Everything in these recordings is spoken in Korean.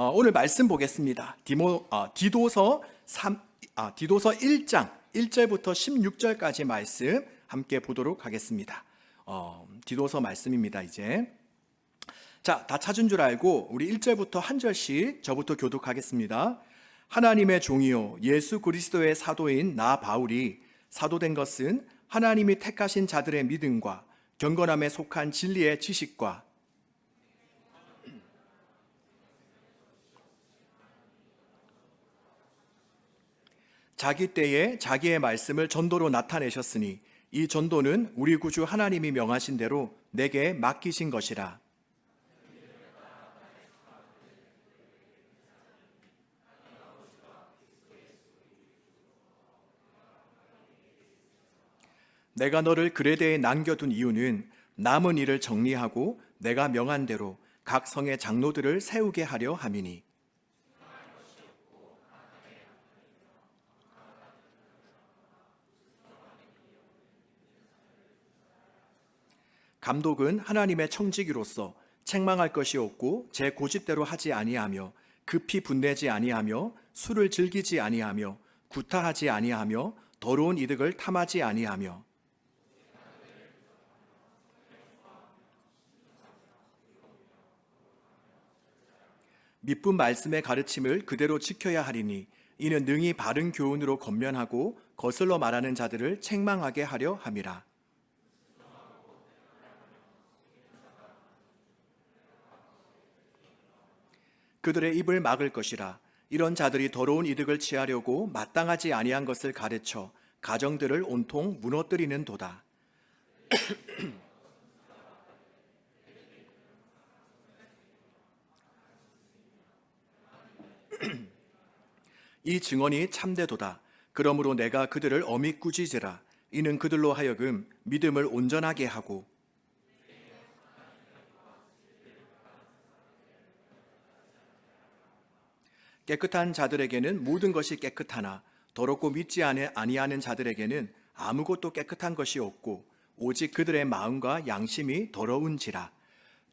오늘 말씀 보겠습니다. 디도서 1장 1절부터 16절까지 말씀 함께 보도록 하겠습니다. 디도서 말씀입니다. 이제 자, 다 찾은 줄 알고 우리 1절부터 한 절씩 저부터 교독하겠습니다. 하나님의 종이요 예수 그리스도의 사도인 나 바울이 사도된 것은 하나님이 택하신 자들의 믿음과 경건함에 속한 진리의 지식과 자기 때에 자기의 말씀을 전도로 나타내셨으니 이 전도는 우리 구주 하나님이 명하신 대로 내게 맡기신 것이라. 내가 너를 그레데에 남겨둔 이유는 남은 일을 정리하고 내가 명한 대로 각 성의 장로들을 세우게 하려 함이니 감독은 하나님의 청지기로서 책망할 것이 없고 제 고집대로 하지 아니하며 급히 분내지 아니하며 술을 즐기지 아니하며 구타하지 아니하며 더러운 이득을 탐하지 아니하며 미쁜 말씀의 가르침을 그대로 지켜야 하리니 이는 능히 바른 교훈으로 권면하고 거슬러 말하는 자들을 책망하게 하려 함이라. 그들의 입을 막을 것이라. 이런 자들이 더러운 이득을 취하려고 마땅하지 아니한 것을 가르쳐 가정들을 온통 무너뜨리는 도다. 이 증언이 참되도다. 그러므로 내가 그들을 엄히 꾸짖으라. 이는 그들로 하여금 믿음을 온전하게 하고 깨끗한 자들에게는 모든 것이 깨끗하나 더럽고 믿지 아니하는 자들에게는 아무것도 깨끗한 것이 없고 오직 그들의 마음과 양심이 더러운지라.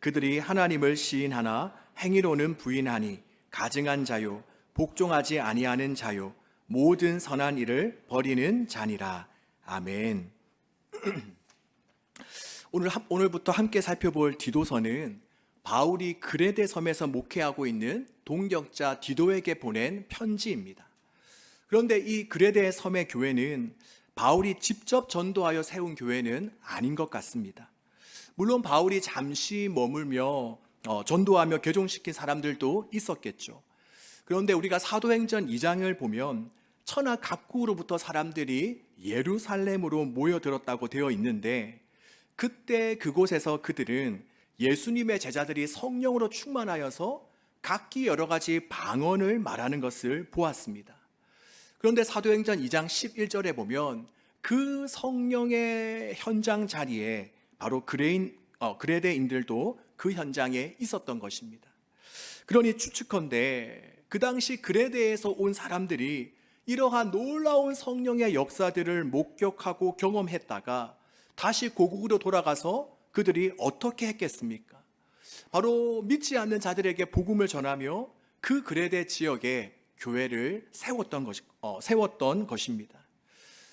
그들이 하나님을 시인하나 행위로는 부인하니 가증한 자요 복종하지 아니하는 자요 모든 선한 일을 버리는 자니라. 아멘. 오늘부터 함께 살펴볼 디도서는 바울이 그레데 섬에서 목회하고 있는 동역자 디도에게 보낸 편지입니다. 그런데 이 그레데 섬의 교회는 바울이 직접 전도하여 세운 교회는 아닌 것 같습니다. 물론 바울이 잠시 머물며 전도하며 개종시킨 사람들도 있었겠죠. 그런데 우리가 사도행전 2장을 보면 천하 각국으로부터 사람들이 예루살렘으로 모여들었다고 되어 있는데 그때 그곳에서 그들은 예수님의 제자들이 성령으로 충만하여서 각기 여러 가지 방언을 말하는 것을 보았습니다. 그런데 사도행전 2장 11절에 보면 그 성령의 현장 자리에 바로 그레데인들도 그 현장에 있었던 것입니다. 그러니 추측컨대 그 당시 그레데에서 온 사람들이 이러한 놀라운 성령의 역사들을 목격하고 경험했다가 다시 고국으로 돌아가서 그들이 어떻게 했겠습니까? 바로 믿지 않는 자들에게 복음을 전하며 그 그레데 지역에 교회를 세웠던 것입니다.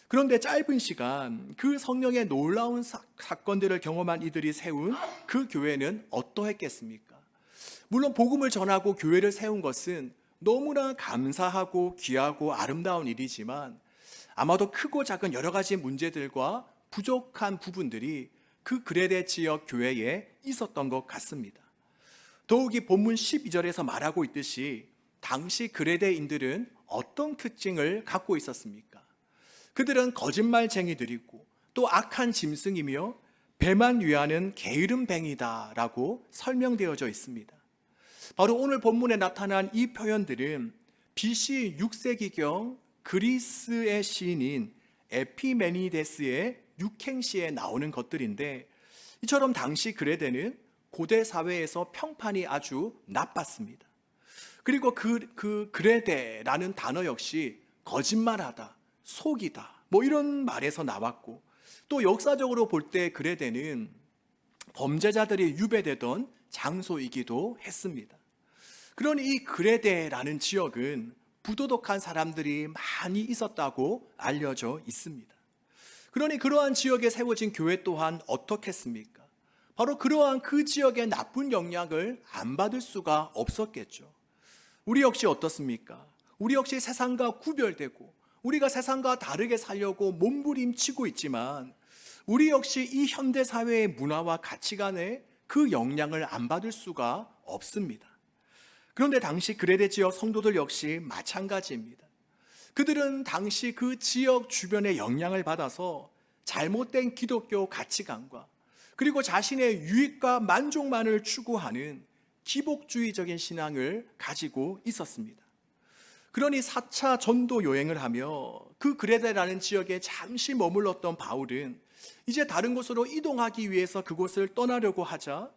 그런데 짧은 시간 그 성령의 놀라운 사건들을 경험한 이들이 세운 그 교회는 어떠했겠습니까? 물론 복음을 전하고 교회를 세운 것은 너무나 감사하고 귀하고 아름다운 일이지만 아마도 크고 작은 여러 가지 문제들과 부족한 부분들이 그 그레데 지역 교회에 있었던 것 같습니다. 더욱이 본문 12절에서 말하고 있듯이 당시 그레데인들은 어떤 특징을 갖고 있었습니까? 그들은 거짓말쟁이들이고 또 악한 짐승이며 배만 위하는 게으름뱅이다라고 설명되어져 있습니다. 바로 오늘 본문에 나타난 이 표현들은 BC 6세기경 그리스의 시인인 에피메니데스의 육행시에 나오는 것들인데 이처럼 당시 그레데는 고대 사회에서 평판이 아주 나빴습니다. 그리고 그 그레데라는 단어 역시 거짓말하다, 속이다 이런 말에서 나왔고 또 역사적으로 볼 때 그레데는 범죄자들이 유배되던 장소이기도 했습니다. 그러니 이 그레데라는 지역은 부도덕한 사람들이 많이 있었다고 알려져 있습니다. 그러니 그러한 지역에 세워진 교회 또한 어떻겠습니까? 바로 그러한 그 지역의 나쁜 영향을 안 받을 수가 없었겠죠. 우리 역시 어떻습니까? 우리 역시 세상과 구별되고 우리가 세상과 다르게 살려고 몸부림치고 있지만 우리 역시 이 현대 사회의 문화와 가치관에 그 영향을 안 받을 수가 없습니다. 그런데 당시 그레데 지역 성도들 역시 마찬가지입니다. 그들은 당시 그 지역 주변의 영향을 받아서 잘못된 기독교 가치관과 그리고 자신의 유익과 만족만을 추구하는 기복주의적인 신앙을 가지고 있었습니다. 그러니 4차 전도 여행을 하며 그 그레데라는 지역에 잠시 머물렀던 바울은 이제 다른 곳으로 이동하기 위해서 그곳을 떠나려고 하자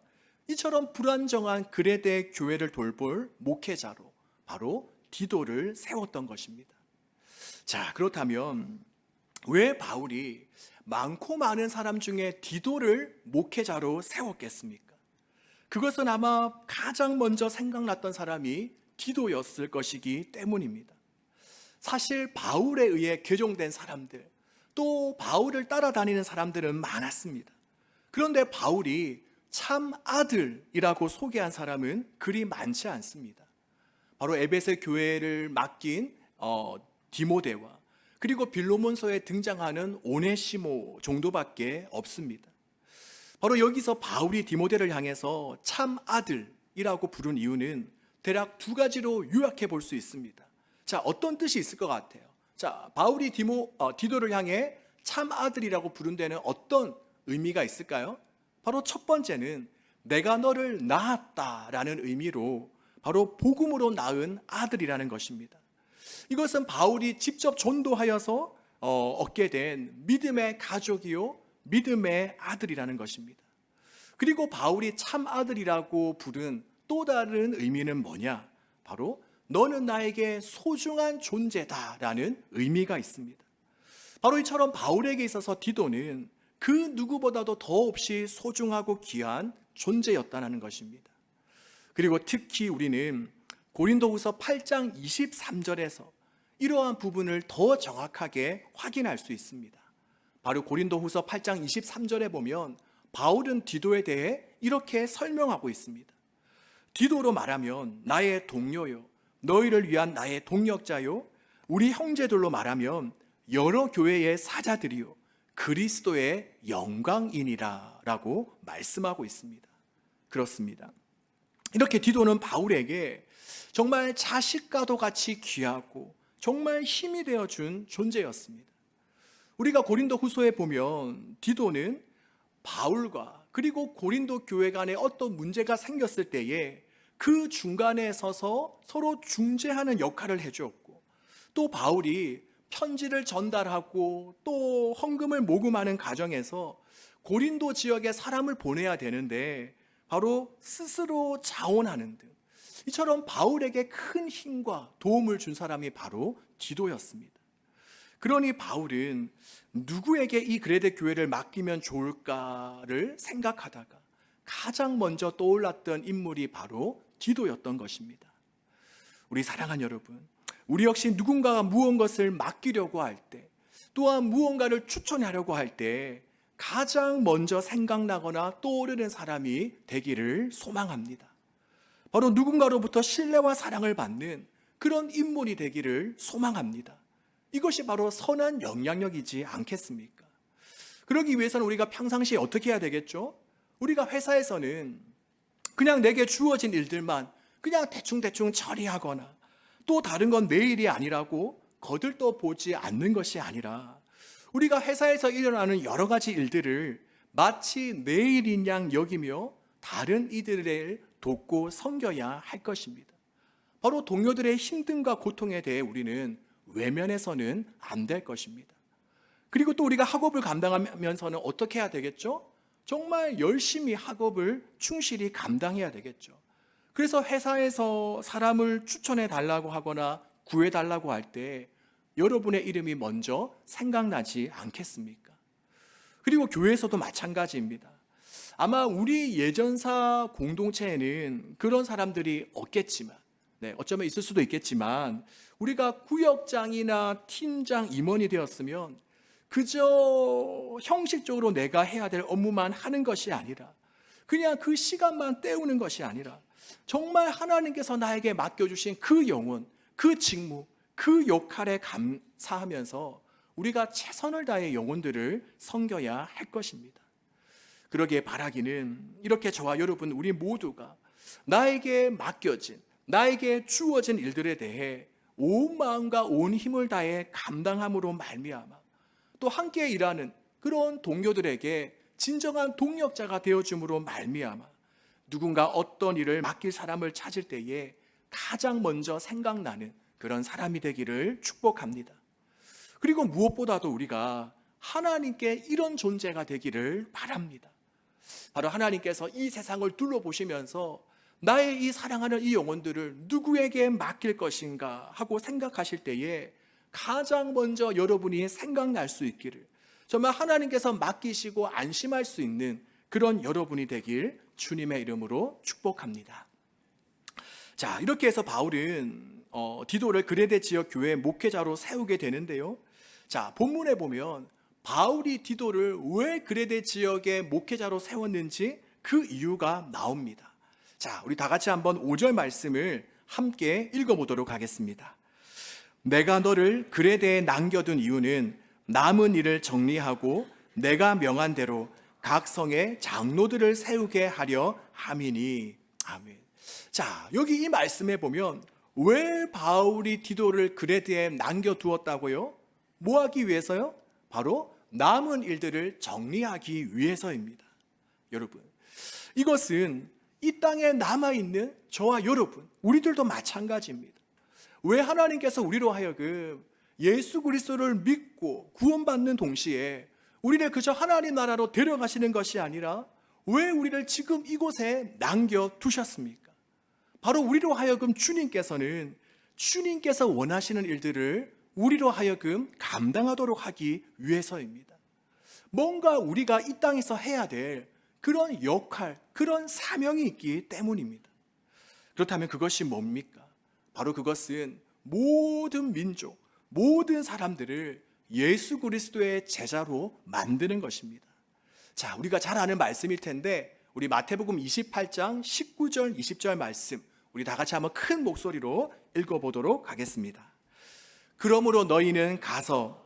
이처럼 불안정한 그레데 교회를 돌볼 목회자로 바로 디도를 세웠던 것입니다. 자, 그렇다면 왜 바울이 많고 많은 사람 중에 디도를 목회자로 세웠겠습니까? 그것은 아마 가장 먼저 생각났던 사람이 디도였을 것이기 때문입니다. 사실 바울에 의해 개종된 사람들, 또 바울을 따라다니는 사람들은 많았습니다. 그런데 바울이 참 아들이라고 소개한 사람은 그리 많지 않습니다. 바로 에베소 교회를 맡긴 디모데와 그리고 빌로몬서에 등장하는 오네시모 정도밖에 없습니다. 바로 여기서 바울이 디모데를 향해서 참 아들이라고 부른 이유는 대략 두 가지로 요약해 볼 수 있습니다. 자, 어떤 뜻이 있을 것 같아요? 자, 바울이 디도를 향해 참 아들이라고 부른 데는 어떤 의미가 있을까요? 바로 첫 번째는 내가 너를 낳았다라는 의미로 바로 복음으로 낳은 아들이라는 것입니다. 이것은 바울이 직접 전도하여서 얻게 된 믿음의 가족이요 믿음의 아들이라는 것입니다. 그리고 바울이 참 아들이라고 부른 또 다른 의미는 뭐냐? 바로 너는 나에게 소중한 존재다라는 의미가 있습니다. 바로 이처럼 바울에게 있어서 디도는 그 누구보다도 더없이 소중하고 귀한 존재였다는 것입니다. 그리고 특히 우리는 고린도후서 8장 23절에서 이러한 부분을 더 정확하게 확인할 수 있습니다. 바로 고린도후서 8장 23절에 보면 바울은 디도에 대해 이렇게 설명하고 있습니다. 디도로 말하면 나의 동료요, 너희를 위한 나의 동역자요, 우리 형제들로 말하면 여러 교회의 사자들이요, 그리스도의 영광이니라 라고 말씀하고 있습니다. 그렇습니다. 이렇게 디도는 바울에게 정말 자식과도 같이 귀하고 정말 힘이 되어준 존재였습니다. 우리가 고린도 후서에 보면 디도는 바울과 그리고 고린도 교회 간에 어떤 문제가 생겼을 때에 그 중간에 서서 서로 중재하는 역할을 해주었고, 또 바울이 편지를 전달하고 또 헌금을 모금하는 과정에서 고린도 지역에 사람을 보내야 되는데 바로 스스로 자원하는 등 이처럼 바울에게 큰 힘과 도움을 준 사람이 바로 디도였습니다. 그러니 바울은 누구에게 이 그레데 교회를 맡기면 좋을까를 생각하다가 가장 먼저 떠올랐던 인물이 바로 디도였던 것입니다. 우리 사랑하는 여러분, 우리 역시 누군가가 무언가를 맡기려고 할 때, 또한 무언가를 추천하려고 할 때 가장 먼저 생각나거나 떠오르는 사람이 되기를 소망합니다. 바로 누군가로부터 신뢰와 사랑을 받는 그런 인물이 되기를 소망합니다. 이것이 바로 선한 영향력이지 않겠습니까? 그러기 위해서는 우리가 평상시에 어떻게 해야 되겠죠? 우리가 회사에서는 그냥 내게 주어진 일들만 그냥 대충대충 처리하거나 또 다른 건 내 일이 아니라고 거들떠 보지 않는 것이 아니라 우리가 회사에서 일어나는 여러 가지 일들을 마치 내 일인 양 여기며 다른 이들을 돕고 섬겨야 할 것입니다. 바로 동료들의 힘듦과 고통에 대해 우리는 외면해서는 안 될 것입니다. 그리고 또 우리가 학업을 감당하면서는 어떻게 해야 되겠죠? 정말 열심히 학업을 충실히 감당해야 되겠죠. 그래서 회사에서 사람을 추천해 달라고 하거나 구해 달라고 할 때 여러분의 이름이 먼저 생각나지 않겠습니까? 그리고 교회에서도 마찬가지입니다. 아마 우리 예전사 공동체에는 그런 사람들이 없겠지만 네, 어쩌면 있을 수도 있겠지만 우리가 구역장이나 팀장, 임원이 되었으면 그저 형식적으로 내가 해야 될 업무만 하는 것이 아니라 그냥 그 시간만 때우는 것이 아니라 정말 하나님께서 나에게 맡겨주신 그 영혼, 그 직무, 그 역할에 감사하면서 우리가 최선을 다해 영혼들을 섬겨야 할 것입니다. 그러기에 바라기는 이렇게 저와 여러분 우리 모두가 나에게 맡겨진, 나에게 주어진 일들에 대해 온 마음과 온 힘을 다해 감당함으로 말미암아 또 함께 일하는 그런 동료들에게 진정한 동력자가 되어줌으로 말미암아 누군가 어떤 일을 맡길 사람을 찾을 때에 가장 먼저 생각나는 그런 사람이 되기를 축복합니다. 그리고 무엇보다도 우리가 하나님께 이런 존재가 되기를 바랍니다. 바로 하나님께서 이 세상을 둘러보시면서 나의 이 사랑하는 이 영혼들을 누구에게 맡길 것인가 하고 생각하실 때에 가장 먼저 여러분이 생각날 수 있기를, 정말 하나님께서 맡기시고 안심할 수 있는 그런 여러분이 되길 주님의 이름으로 축복합니다. 자, 이렇게 해서 바울은 디도를 그레데 지역 교회 목회자로 세우게 되는데요. 자, 본문에 보면 바울이 디도를 왜 그레데 지역의 목회자로 세웠는지 그 이유가 나옵니다. 자, 우리 다 같이 한번 5절 말씀을 함께 읽어보도록 하겠습니다. 내가 너를 그레데에 남겨둔 이유는 남은 일을 정리하고 내가 명한 대로 각 성에 장로들을 세우게 하려 함이니. 아멘. 자, 여기 이 말씀에 보면 왜 바울이 디도를 그레데에 남겨두었다고요? 뭐 하기 위해서요? 바로 남은 일들을 정리하기 위해서입니다. 여러분, 이것은 이 땅에 남아있는 저와 여러분, 우리들도 마찬가지입니다. 왜 하나님께서 우리로 하여금 예수 그리스도를 믿고 구원받는 동시에 우리를 그저 하나님 나라로 데려가시는 것이 아니라 왜 우리를 지금 이곳에 남겨두셨습니까? 바로 우리로 하여금 주님께서 원하시는 일들을 우리로 하여금 감당하도록 하기 위해서입니다. 뭔가 우리가 이 땅에서 해야 될 그런 역할, 그런 사명이 있기 때문입니다. 그렇다면 그것이 뭡니까? 바로 그것은 모든 민족, 모든 사람들을 예수 그리스도의 제자로 만드는 것입니다. 자, 우리가 잘 아는 말씀일 텐데 우리 마태복음 28장 19절 20절 말씀 우리 다 같이 한번 큰 목소리로 읽어보도록 하겠습니다. 그러므로 너희는 가서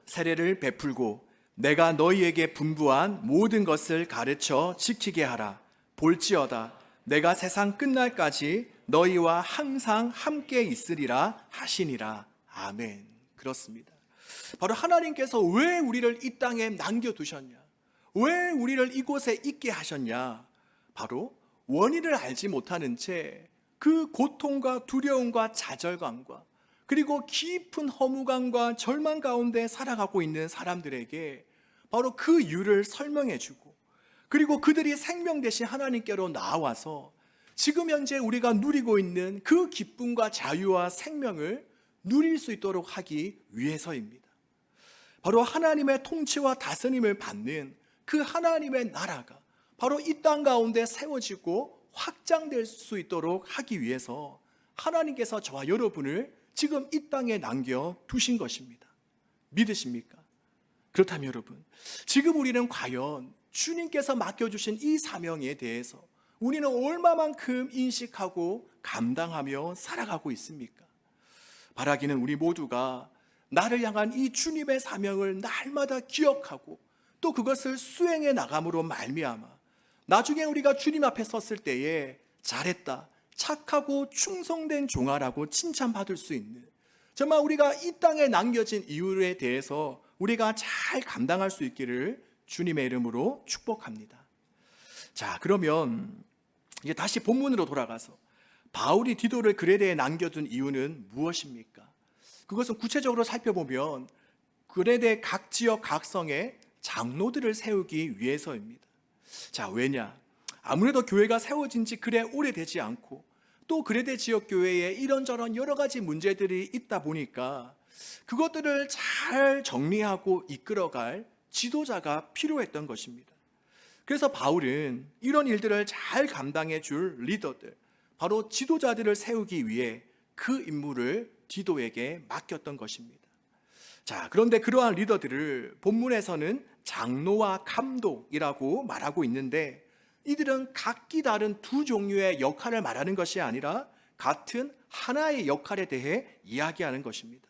세례를 베풀고 내가 너희에게 분부한 모든 것을 가르쳐 지키게 하라. 볼지어다 내가 세상 끝날까지 너희와 항상 함께 있으리라 하시니라. 아멘. 그렇습니다. 바로 하나님께서 왜 우리를 이 땅에 남겨두셨냐, 왜 우리를 이곳에 있게 하셨냐, 바로 원인을 알지 못하는 채 그 고통과 두려움과 좌절감과 그리고 깊은 허무감과 절망 가운데 살아가고 있는 사람들에게 바로 그 이유를 설명해 주고, 그리고 그들이 생명 대신 하나님께로 나와서 지금 현재 우리가 누리고 있는 그 기쁨과 자유와 생명을 누릴 수 있도록 하기 위해서입니다. 바로 하나님의 통치와 다스림을 받는 그 하나님의 나라가 바로 이 땅 가운데 세워지고 확장될 수 있도록 하기 위해서 하나님께서 저와 여러분을 지금 이 땅에 남겨두신 것입니다. 믿으십니까? 그렇다면 여러분, 지금 우리는 과연 주님께서 맡겨주신 이 사명에 대해서 우리는 얼마만큼 인식하고 감당하며 살아가고 있습니까? 바라기는 우리 모두가 나를 향한 이 주님의 사명을 날마다 기억하고 또 그것을 수행해 나감으로 말미암아 나중에 우리가 주님 앞에 섰을 때에 잘했다, 착하고 충성된 종아라고 칭찬받을 수 있는, 정말 우리가 이 땅에 남겨진 이유에 대해서 우리가 잘 감당할 수 있기를 주님의 이름으로 축복합니다. 자, 그러면 이제 다시 본문으로 돌아가서 바울이 디도를 그레데에 남겨둔 이유는 무엇입니까? 그것은 구체적으로 살펴보면 그레데 각 지역 각 성에 장로들을 세우기 위해서입니다. 자, 왜냐? 아무래도 교회가 세워진 지 그래 오래되지 않고 또 그레데 지역 교회에 이런저런 여러 가지 문제들이 있다 보니까 그것들을 잘 정리하고 이끌어갈 지도자가 필요했던 것입니다. 그래서 바울은 이런 일들을 잘 감당해 줄 리더들, 바로 지도자들을 세우기 위해 그 임무를 디도에게 맡겼던 것입니다. 자, 그런데 그러한 리더들을 본문에서는 장로와 감독이라고 말하고 있는데, 이들은 각기 다른 두 종류의 역할을 말하는 것이 아니라 같은 하나의 역할에 대해 이야기하는 것입니다.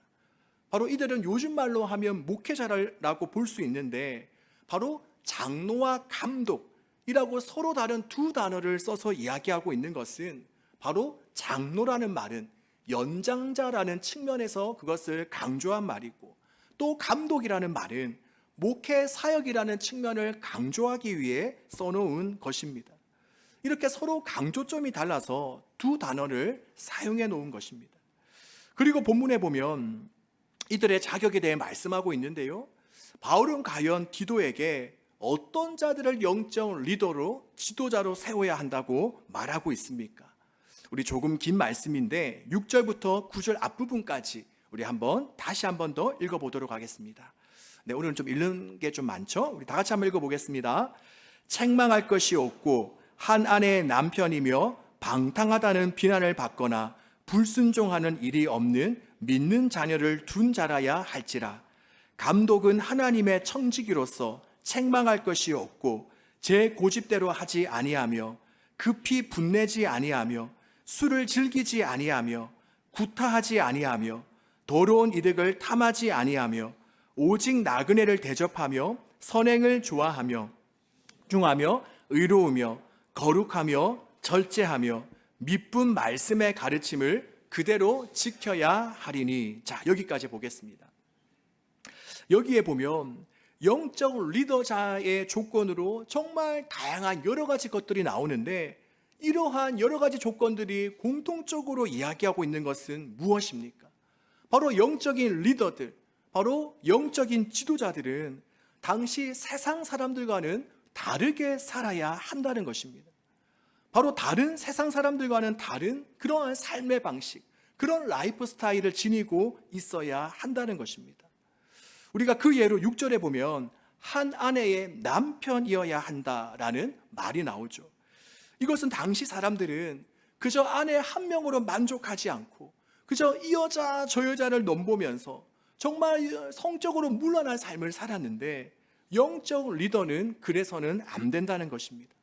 바로 이들은 요즘 말로 하면 목회자라고 볼 수 있는데, 바로 장로와 감독이라고 서로 다른 두 단어를 써서 이야기하고 있는 것은, 바로 장로라는 말은 연장자라는 측면에서 그것을 강조한 말이고, 또 감독이라는 말은 목회 사역이라는 측면을 강조하기 위해 써놓은 것입니다. 이렇게 서로 강조점이 달라서 두 단어를 사용해 놓은 것입니다. 그리고 본문에 보면 이들의 자격에 대해 말씀하고 있는데요, 바울은 과연 디도에게 어떤 자들을 영적 리더로, 지도자로 세워야 한다고 말하고 있습니까? 우리 조금 긴 말씀인데 6절부터 9절 앞부분까지 우리 다시 한번 더 읽어보도록 하겠습니다. 네, 오늘은 좀 읽는 게 좀 많죠? 우리 다 같이 한번 읽어보겠습니다. 책망할 것이 없고 한 아내의 남편이며 방탕하다는 비난을 받거나 불순종하는 일이 없는 믿는 자녀를 둔 자라야 할지라. 감독은 하나님의 청지기로서 책망할 것이 없고 제 고집대로 하지 아니하며 급히 분내지 아니하며 술을 즐기지 아니하며 구타하지 아니하며 더러운 이득을 탐하지 아니하며 오직 나그네를 대접하며 선행을 좋아하며 중하며 의로우며 거룩하며 절제하며 미쁜 말씀의 가르침을 그대로 지켜야 하리니. 자, 여기까지 보겠습니다. 여기에 보면 영적 리더자의 조건으로 정말 다양한 여러 가지 것들이 나오는데, 이러한 여러 가지 조건들이 공통적으로 이야기하고 있는 것은 무엇입니까? 바로 영적인 리더들, 바로 영적인 지도자들은 당시 세상 사람들과는 다르게 살아야 한다는 것입니다. 바로 다른 세상 사람들과는 다른 그러한 삶의 방식, 그런 라이프 스타일을 지니고 있어야 한다는 것입니다. 우리가 그 예로 6절에 보면 한 아내의 남편이어야 한다라는 말이 나오죠. 이것은 당시 사람들은 그저 아내 한 명으로 만족하지 않고 그저 이 여자 저 여자를 넘보면서 정말 성적으로 물러날 삶을 살았는데, 영적 리더는 그래서는 안 된다는 것입니다.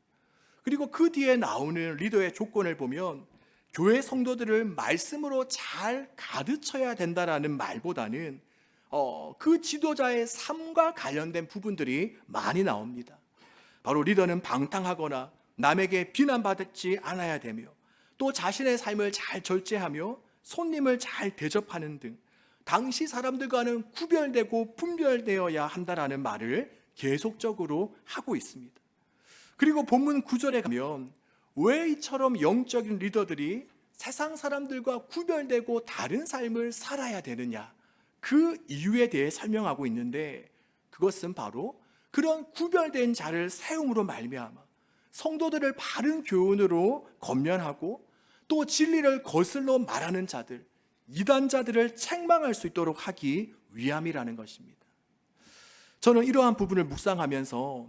그리고 그 뒤에 나오는 리더의 조건을 보면 교회 성도들을 말씀으로 잘 가르쳐야 된다라는 말보다는 그 지도자의 삶과 관련된 부분들이 많이 나옵니다. 바로 리더는 방탕하거나 남에게 비난받지 않아야 되며, 또 자신의 삶을 잘 절제하며 손님을 잘 대접하는 등 당시 사람들과는 구별되고 분별되어야 한다라는 말을 계속적으로 하고 있습니다. 그리고 본문 9절에 가면 왜 이처럼 영적인 리더들이 세상 사람들과 구별되고 다른 삶을 살아야 되느냐, 그 이유에 대해 설명하고 있는데, 그것은 바로 그런 구별된 자를 세움으로 말미암아 성도들을 바른 교훈으로 권면하고 또 진리를 거슬러 말하는 자들, 이단자들을 책망할 수 있도록 하기 위함이라는 것입니다. 저는 이러한 부분을 묵상하면서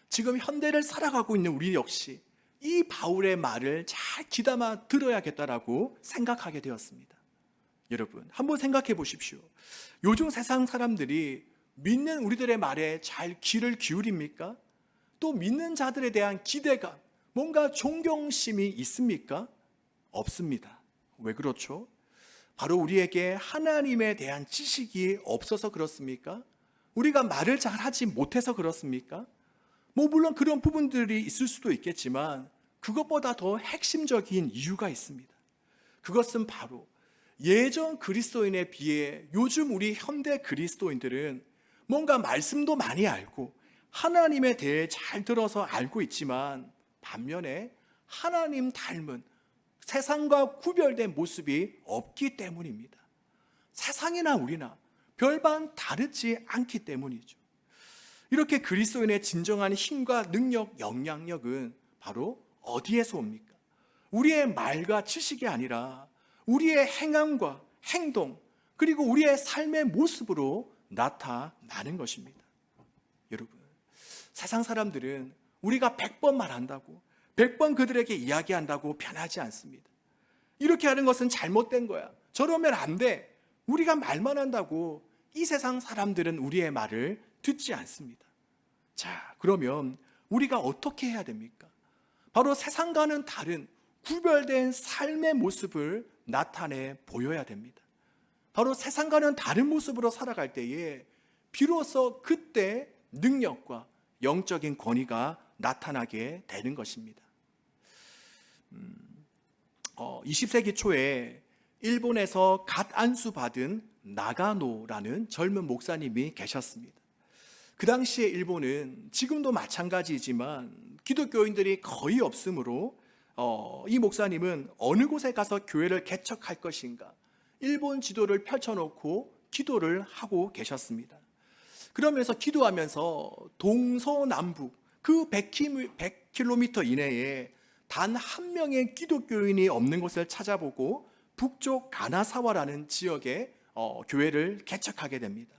지금 현대를 살아가고 있는 우리 역시 이 바울의 말을 잘 귀담아 들어야겠다라고 생각하게 되었습니다. 여러분, 한번 생각해 보십시오. 요즘 세상 사람들이 믿는 우리들의 말에 잘 귀를 기울입니까? 또 믿는 자들에 대한 기대감, 뭔가 존경심이 있습니까? 없습니다. 왜 그렇죠? 바로 우리에게 하나님에 대한 지식이 없어서 그렇습니까? 우리가 말을 잘 하지 못해서 그렇습니까? 물론 그런 부분들이 있을 수도 있겠지만 그것보다 더 핵심적인 이유가 있습니다. 그것은 바로 예전 그리스도인에 비해 요즘 우리 현대 그리스도인들은 뭔가 말씀도 많이 알고 하나님에 대해 잘 들어서 알고 있지만, 반면에 하나님 닮은 세상과 구별된 모습이 없기 때문입니다. 세상이나 우리나 별반 다르지 않기 때문이죠. 이렇게 그리스도인의 진정한 힘과 능력, 영향력은 바로 어디에서 옵니까? 우리의 말과 지식이 아니라 우리의 행함과 행동, 그리고 우리의 삶의 모습으로 나타나는 것입니다. 여러분, 세상 사람들은 우리가 100번 말한다고, 100번 그들에게 이야기한다고 변하지 않습니다. 이렇게 하는 것은 잘못된 거야. 저러면 안 돼. 우리가 말만 한다고 이 세상 사람들은 우리의 말을 듣지 않습니다. 자, 그러면 우리가 어떻게 해야 됩니까? 바로 세상과는 다른 구별된 삶의 모습을 나타내 보여야 됩니다. 바로 세상과는 다른 모습으로 살아갈 때에 비로소 그때 능력과 영적인 권위가 나타나게 되는 것입니다. 20세기 초에 일본에서 갓 안수받은 나가노라는 젊은 목사님이 계셨습니다. 그 당시에 일본은 지금도 마찬가지이지만 기독교인들이 거의 없으므로 이 목사님은 어느 곳에 가서 교회를 개척할 것인가 일본 지도를 펼쳐놓고 기도를 하고 계셨습니다. 그러면서 기도하면서 동서남북 그 100km 이내에 단 한 명의 기독교인이 없는 곳을 찾아보고 북쪽 가나사와라는 지역에 교회를 개척하게 됩니다.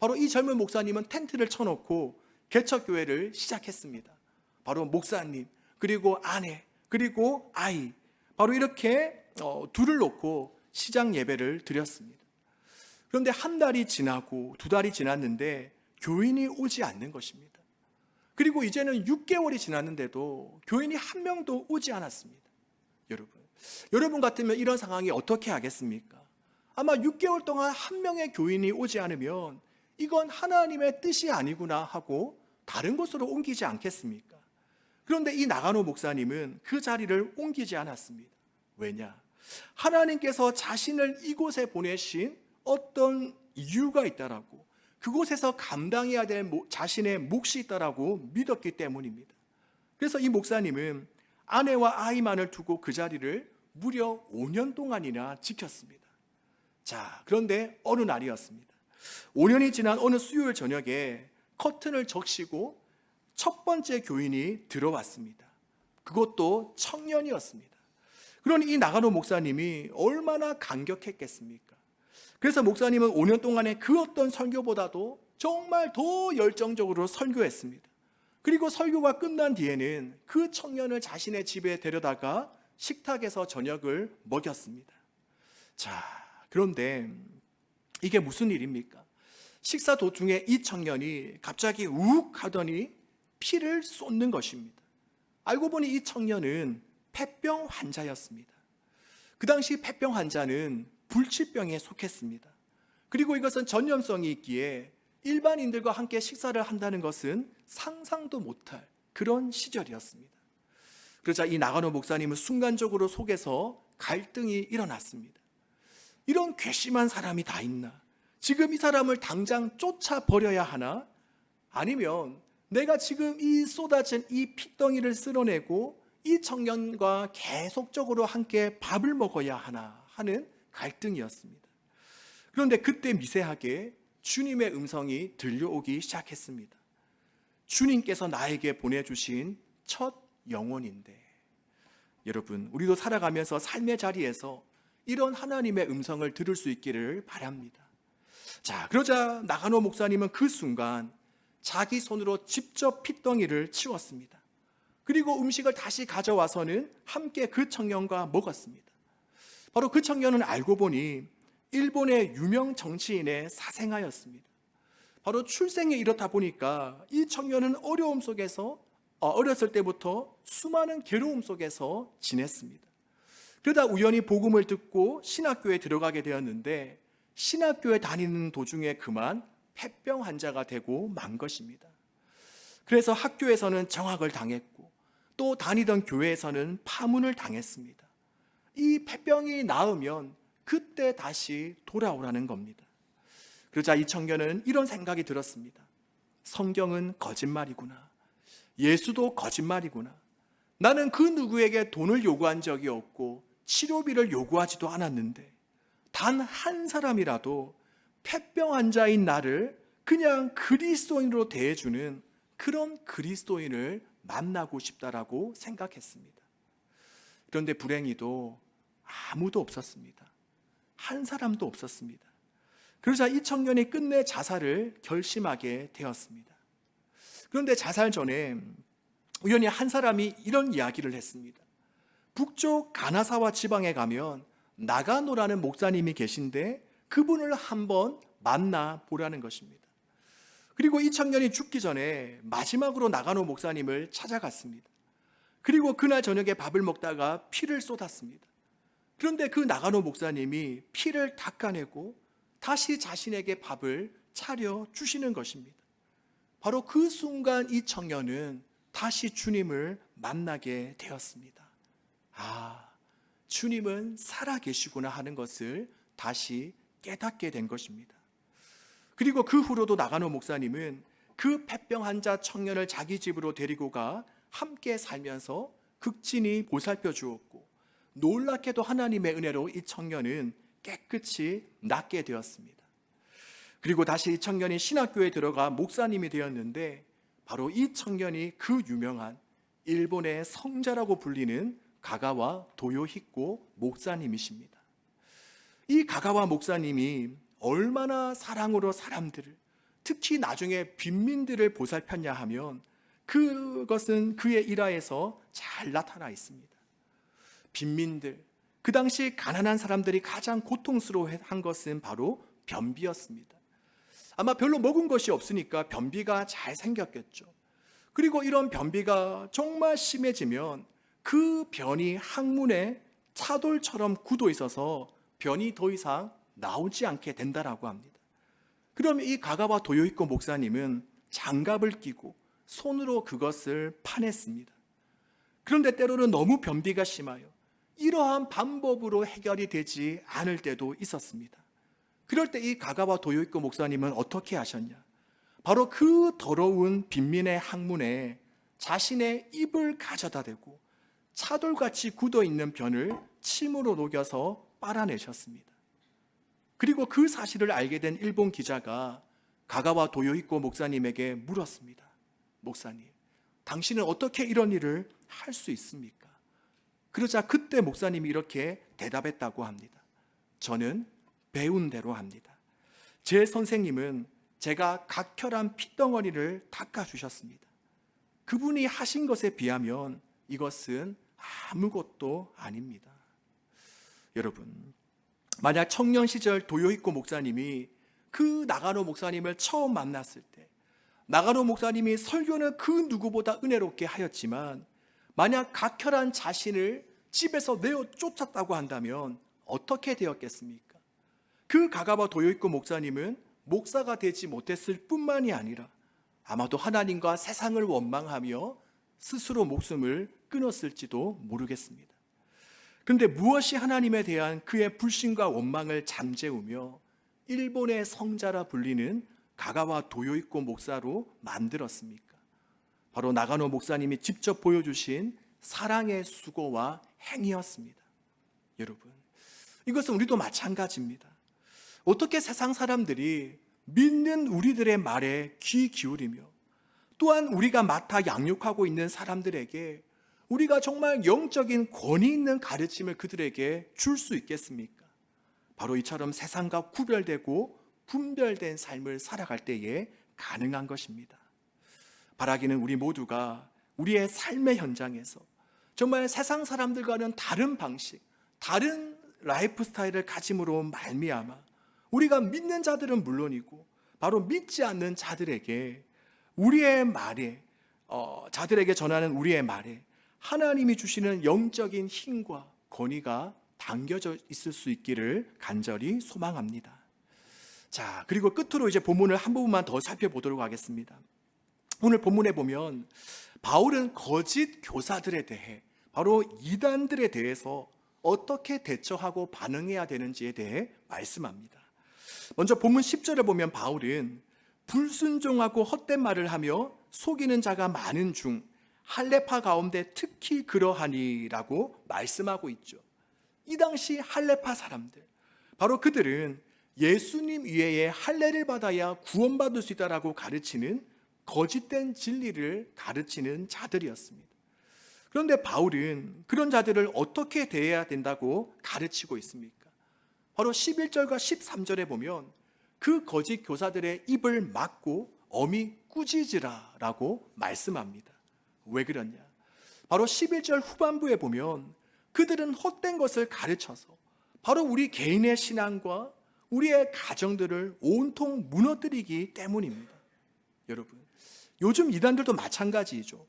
바로 이 젊은 목사님은 텐트를 쳐놓고 개척교회를 시작했습니다. 바로 목사님, 그리고 아내, 그리고 아이, 바로 이렇게 둘을 놓고 시작 예배를 드렸습니다. 그런데 한 달이 지나고 두 달이 지났는데 교인이 오지 않는 것입니다. 그리고 이제는 6개월이 지났는데도 교인이 한 명도 오지 않았습니다. 여러분 같으면 이런 상황이 어떻게 하겠습니까? 아마 6개월 동안 한 명의 교인이 오지 않으면 이건 하나님의 뜻이 아니구나 하고 다른 곳으로 옮기지 않겠습니까? 그런데 이 나가노 목사님은 그 자리를 옮기지 않았습니다. 왜냐? 하나님께서 자신을 이곳에 보내신 어떤 이유가 있다라고, 그곳에서 감당해야 될 자신의 몫이 있다라고 믿었기 때문입니다. 그래서 이 목사님은 아내와 아이만을 두고 그 자리를 무려 5년 동안이나 지켰습니다. 자, 그런데 어느 날이었습니다. 5년이 지난 어느 수요일 저녁에 커튼을 적시고 첫 번째 교인이 들어왔습니다. 그것도 청년이었습니다. 그러니 이 나가노 목사님이 얼마나 감격했겠습니까? 그래서 목사님은 5년 동안에 그 어떤 설교보다도 정말 더 열정적으로 설교했습니다. 그리고 설교가 끝난 뒤에는 그 청년을 자신의 집에 데려다가 식탁에서 저녁을 먹였습니다. 자, 그런데 이게 무슨 일입니까? 식사 도중에 이 청년이 갑자기 욱 하더니 피를 쏟는 것입니다. 알고 보니 이 청년은 폐병 환자였습니다. 그 당시 폐병 환자는 불치병에 속했습니다. 그리고 이것은 전염성이 있기에 일반인들과 함께 식사를 한다는 것은 상상도 못할 그런 시절이었습니다. 그러자 이 나가노 목사님은 순간적으로 속에서 갈등이 일어났습니다. 이런 괘씸한 사람이 다 있나? 지금 이 사람을 당장 쫓아버려야 하나? 아니면 내가 지금 이 쏟아진 이 핏덩이를 쓸어내고 이 청년과 계속적으로 함께 밥을 먹어야 하나 하는 갈등이었습니다. 그런데 그때 미세하게 주님의 음성이 들려오기 시작했습니다. 주님께서 나에게 보내주신 첫 영혼인데, 여러분, 우리도 살아가면서 삶의 자리에서 이런 하나님의 음성을 들을 수 있기를 바랍니다. 자, 그러자 나가노 목사님은 그 순간 자기 손으로 직접 핏덩이를 치웠습니다. 그리고 음식을 다시 가져와서는 함께 그 청년과 먹었습니다. 바로 그 청년은 알고 보니 일본의 유명 정치인의 사생아였습니다. 바로 출생에 이렇다 보니까 이 청년은 어려움 속에서 어렸을 때부터 수많은 괴로움 속에서 지냈습니다. 그러다 우연히 복음을 듣고 신학교에 들어가게 되었는데 신학교에 다니는 도중에 그만 폐병 환자가 되고 만 것입니다. 그래서 학교에서는 정학을 당했고 또 다니던 교회에서는 파문을 당했습니다. 이 폐병이 나으면 그때 다시 돌아오라는 겁니다. 그러자 이 청년은 이런 생각이 들었습니다. 성경은 거짓말이구나. 예수도 거짓말이구나. 나는 그 누구에게 돈을 요구한 적이 없고 치료비를 요구하지도 않았는데 단 한 사람이라도 폐병 환자인 나를 그냥 그리스도인으로 대해주는 그런 그리스도인을 만나고 싶다라고 생각했습니다. 그런데 불행히도 아무도 없었습니다. 한 사람도 없었습니다. 그러자 이 청년이 끝내 자살을 결심하게 되었습니다. 그런데 자살 전에 우연히 한 사람이 이런 이야기를 했습니다. 북쪽 가나사와 지방에 가면 나가노라는 목사님이 계신데 그분을 한번 만나 보라는 것입니다. 그리고 이 청년이 죽기 전에 마지막으로 나가노 목사님을 찾아갔습니다. 그리고 그날 저녁에 밥을 먹다가 피를 쏟았습니다. 그런데 그 나가노 목사님이 피를 닦아내고 다시 자신에게 밥을 차려 주시는 것입니다. 바로 그 순간 이 청년은 다시 주님을 만나게 되었습니다. 아, 주님은 살아계시구나 하는 것을 다시 깨닫게 된 것입니다. 그리고 그 후로도 나가노 목사님은 그 폐병 환자 청년을 자기 집으로 데리고 가 함께 살면서 극진히 보살펴 주었고, 놀랍게도 하나님의 은혜로 이 청년은 깨끗이 낫게 되었습니다. 그리고 다시 이 청년이 신학교에 들어가 목사님이 되었는데, 바로 이 청년이 그 유명한 일본의 성자라고 불리는 가가와 도요히코 목사님이십니다. 이 가가와 목사님이 얼마나 사랑으로 사람들을, 특히 나중에 빈민들을 보살폈냐 하면 그것은 그의 일화에서 잘 나타나 있습니다. 빈민들, 그 당시 가난한 사람들이 가장 고통스러워한 것은 바로 변비였습니다. 아마 별로 먹은 것이 없으니까 변비가 잘 생겼겠죠. 그리고 이런 변비가 정말 심해지면 그 변이 항문에 차돌처럼 굳어 있어서 변이 더 이상 나오지 않게 된다라고 합니다. 그럼 이 가가와 도요히코 목사님은 장갑을 끼고 손으로 그것을 파냈습니다. 그런데 때로는 너무 변비가 심하여 이러한 방법으로 해결이 되지 않을 때도 있었습니다. 그럴 때 이 가가와 도요히코 목사님은 어떻게 하셨냐? 바로 그 더러운 빈민의 항문에 자신의 입을 가져다 대고 차돌같이 굳어있는 변을 침으로 녹여서 빨아내셨습니다. 그리고 그 사실을 알게 된 일본 기자가 가가와 도요히코 목사님에게 물었습니다. 목사님, 당신은 어떻게 이런 일을 할 수 있습니까? 그러자 그때 목사님이 이렇게 대답했다고 합니다. 저는 배운 대로 합니다. 제 선생님은 제가 각혈한 핏덩어리를 닦아주셨습니다. 그분이 하신 것에 비하면 이것은 아무것도 아닙니다. 여러분, 만약 청년 시절 도요히코 목사님이 그 나가노 목사님을 처음 만났을 때, 나가노 목사님이 설교는 그 누구보다 은혜롭게 하였지만 만약 각혈한 자신을 집에서 내어 쫓았다고 한다면 어떻게 되었겠습니까? 그 가가와 도요히코 목사님은 목사가 되지 못했을 뿐만이 아니라 아마도 하나님과 세상을 원망하며 스스로 목숨을 끊었을지도 모르겠습니다. 그런데 무엇이 하나님에 대한 그의 불신과 원망을 잠재우며 일본의 성자라 불리는 가가와 도요히코 목사로 만들었습니까? 바로 나가노 목사님이 직접 보여주신 사랑의 수고와 행위였습니다. 여러분, 이것은 우리도 마찬가지입니다. 어떻게 세상 사람들이 믿는 우리들의 말에 귀 기울이며 또한 우리가 맡아 양육하고 있는 사람들에게 우리가 정말 영적인 권위 있는 가르침을 그들에게 줄 수 있겠습니까? 바로 이처럼 세상과 구별되고 분별된 삶을 살아갈 때에 가능한 것입니다. 바라기는 우리 모두가 우리의 삶의 현장에서 정말 세상 사람들과는 다른 방식, 다른 라이프 스타일을 가짐으로 말미암아 우리가 믿는 자들은 물론이고 바로 믿지 않는 자들에게 우리의 말에 자들에게 전하는 우리의 말에 하나님이 주시는 영적인 힘과 권위가 담겨져 있을 수 있기를 간절히 소망합니다. 자, 그리고 끝으로 이제 본문을 한 부분만 더 살펴보도록 하겠습니다. 오늘 본문에 보면 바울은 거짓 교사들에 대해, 바로 이단들에 대해서 어떻게 대처하고 반응해야 되는지에 대해 말씀합니다. 먼저 본문 10절을 보면 바울은 불순종하고 헛된 말을 하며 속이는 자가 많은 중 할레파 가운데 특히 그러하니라고 말씀하고 있죠. 이 당시 할레파 사람들, 바로 그들은 예수님 외에 할례를 받아야 구원받을 수 있다라고 가르치는 거짓된 진리를 가르치는 자들이었습니다. 그런데 바울은 그런 자들을 어떻게 대해야 된다고 가르치고 있습니까? 바로 11절과 13절에 보면 그 거짓 교사들의 입을 막고 엄히 꾸짖으라라고 말씀합니다. 왜 그러냐? 바로 11절 후반부에 보면 그들은 헛된 것을 가르쳐서 바로 우리 개인의 신앙과 우리의 가정들을 온통 무너뜨리기 때문입니다. 여러분, 요즘 이단들도 마찬가지죠.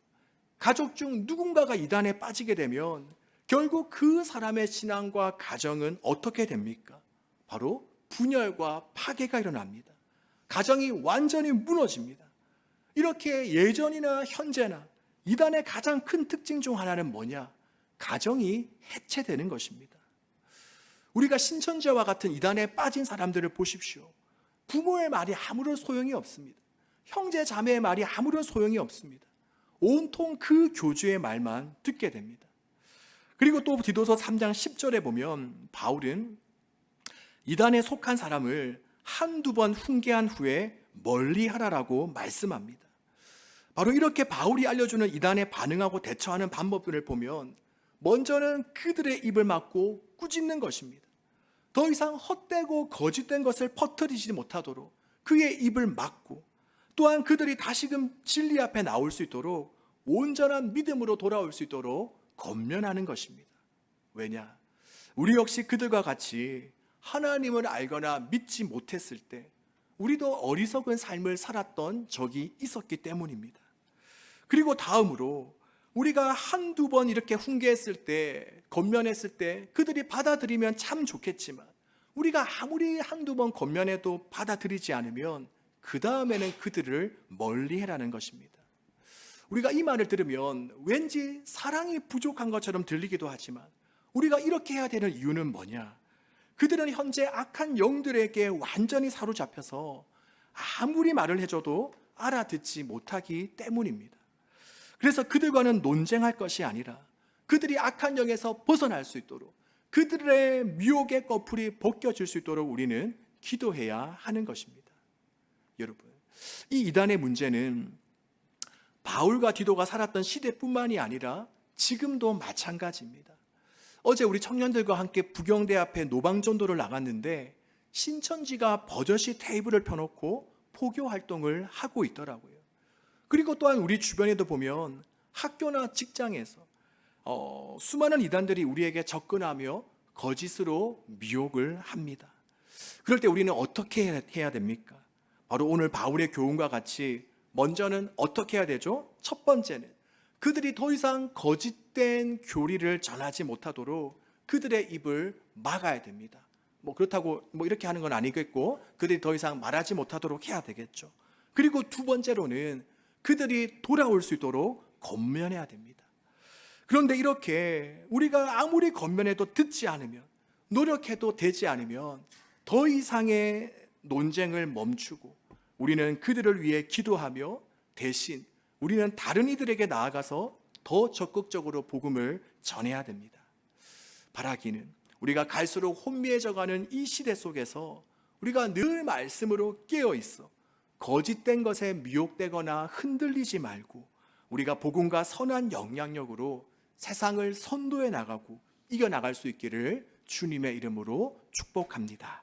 가족 중 누군가가 이단에 빠지게 되면 결국 그 사람의 신앙과 가정은 어떻게 됩니까? 바로 분열과 파괴가 일어납니다. 가정이 완전히 무너집니다. 이렇게 예전이나 현재나 이단의 가장 큰 특징 중 하나는 뭐냐? 가정이 해체되는 것입니다. 우리가 신천지와 같은 이단에 빠진 사람들을 보십시오. 부모의 말이 아무런 소용이 없습니다. 형제 자매의 말이 아무런 소용이 없습니다. 온통 그 교주의 말만 듣게 됩니다. 그리고 또 디도서 3장 10절에 보면 바울은 이단에 속한 사람을 한두 번 훈계한 후에 멀리하라라고 말씀합니다. 바로 이렇게 바울이 알려주는 이단에 반응하고 대처하는 방법들을 보면 먼저는 그들의 입을 막고 꾸짖는 것입니다. 더 이상 헛되고 거짓된 것을 퍼뜨리지 못하도록 그의 입을 막고, 또한 그들이 다시금 진리 앞에 나올 수 있도록 온전한 믿음으로 돌아올 수 있도록 권면하는 것입니다. 왜냐? 우리 역시 그들과 같이 하나님을 알거나 믿지 못했을 때 우리도 어리석은 삶을 살았던 적이 있었기 때문입니다. 그리고 다음으로 우리가 한두 번 이렇게 훈계했을 때, 권면했을 때 그들이 받아들이면 참 좋겠지만 우리가 아무리 한두 번 권면해도 받아들이지 않으면 그 다음에는 그들을 멀리해라는 것입니다. 우리가 이 말을 들으면 왠지 사랑이 부족한 것처럼 들리기도 하지만 우리가 이렇게 해야 되는 이유는 뭐냐? 그들은 현재 악한 영들에게 완전히 사로잡혀서 아무리 말을 해줘도 알아듣지 못하기 때문입니다. 그래서 그들과는 논쟁할 것이 아니라 그들이 악한 영에서 벗어날 수 있도록, 그들의 미혹의 꺼풀이 벗겨질 수 있도록 우리는 기도해야 하는 것입니다. 여러분, 이 이단의 문제는 바울과 디도가 살았던 시대뿐만이 아니라 지금도 마찬가지입니다. 어제 우리 청년들과 함께 부경대 앞에 노방전도를 나갔는데 신천지가 버젓이 테이블을 펴놓고 포교 활동을 하고 있더라고요. 그리고 또한 우리 주변에도 보면 학교나 직장에서 수많은 이단들이 우리에게 접근하며 거짓으로 미혹을 합니다. 그럴 때 우리는 어떻게 해야 됩니까? 바로 오늘 바울의 교훈과 같이 먼저는 어떻게 해야 되죠? 첫 번째는 그들이 더 이상 거짓된 교리를 전하지 못하도록 그들의 입을 막아야 됩니다. 그렇다고 이렇게 하는 건 아니겠고 그들이 더 이상 말하지 못하도록 해야 되겠죠. 그리고 두 번째로는 그들이 돌아올 수 있도록 권면해야 됩니다. 그런데 이렇게 우리가 아무리 권면해도 듣지 않으면, 노력해도 되지 않으면 더 이상의 논쟁을 멈추고 우리는 그들을 위해 기도하며 대신 우리는 다른 이들에게 나아가서 더 적극적으로 복음을 전해야 됩니다. 바라기는 우리가 갈수록 혼미해져가는 이 시대 속에서 우리가 늘 말씀으로 깨어 있어 거짓된 것에 미혹되거나 흔들리지 말고 우리가 복음과 선한 영향력으로 세상을 선도해 나가고 이겨나갈 수 있기를 주님의 이름으로 축복합니다.